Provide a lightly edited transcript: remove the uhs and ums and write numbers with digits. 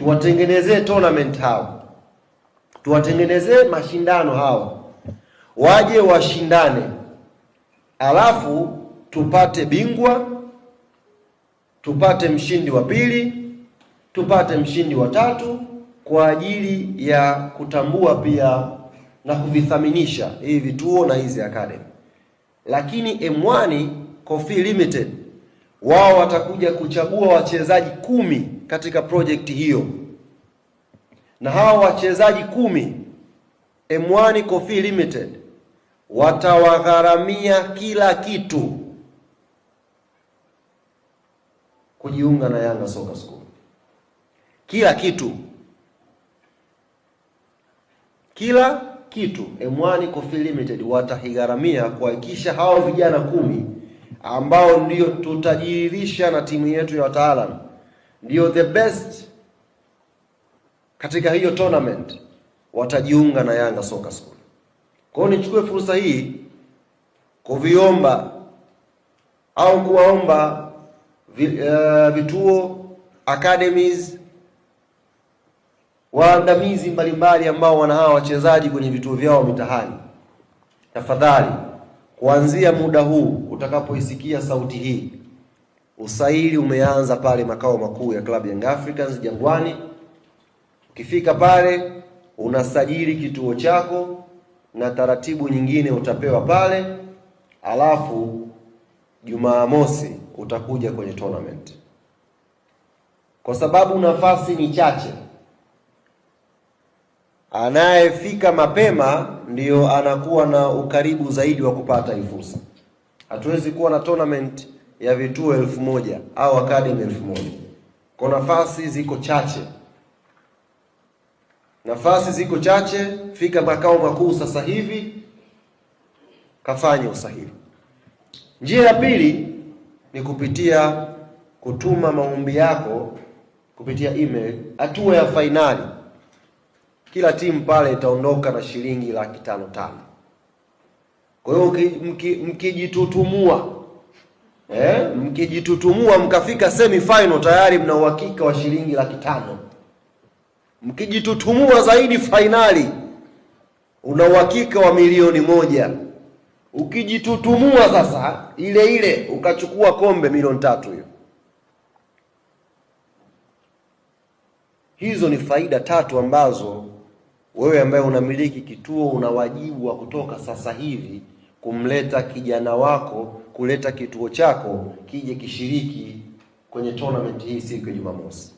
tuwatengenezee tournament hao, tuwatengenezee mashindano hao, waje washindane, alafu tupate bingwa, tupate mshindi wa pili, tupate mshindi wa tatu, kwa ajili ya kutambua pia na kuvithaminisha hivi vituo na hizi academy. Lakini M1 Coffee Limited wao watakuja kuchagua wachezaji 10 katika project hiyo, na hao wachezaji 10 M1 Coffee Limited watawagharamia kila kitu kujiunga na Yanga Soccer School. Kila kitu, kila kitu M1 Coffee Limited watahigharamia kuhakikisha hao vijana 10 ambao ndio tutajiridhisha na timu yetu ya wataalamu ndio the best katika hiyo tournament watajiunga na Yanga Soccer School. Kwa hiyo nichukue fursa hii kuviomba au kuwaomba vituo, academies, waandamizi mbalimbali ambao wana hawa wachezaji kwenye vituo vyao mitahani, tafadhali kuanzia muda huu utakapoisikia sauti hii, usaili umeanza pale makao makuu ya Club Young Africans Jangwani. Ukifika pale unasajili kituo chako na taratibu nyingine utapewa pale, alafu Jumamosi utakuja kwenye tournament. Kwa sababu nafasi ni chache, anayefika mapema ndio anakuwa na ukaribu zaidi wa kupata hii fursa. Hatuwezi kuwa na tournament ya vituo 1000 au academy 1000. Kwa nafasi ziko chache. Nafasi ziko chache, fika makao makuu sasa hivi kafanye usahili. Njia ya pili ni kupitia kutuma maombi yako kupitia email. Hatua ya fainali, kila timu pale itaondoka na shilingi 500,000. Kwa hiyo mkijitutumua mkafika semi final, tayari mna uhakika wa shilingi 500,000. Mkijitutumua zaidi fainali, una uhakika wa 1,000,000. Ukijitutumua sasa ile ukachukua kombe 3,000,000 hiyo. Hizo ni faida 3 ambazo wewe ambaye unamiliki kituo una wajibu wa kutoka sasa hivi kumleta kijana wako, kuleta kituo chako kije kishiriki kwenye tournament hii siku ya Jumamosi.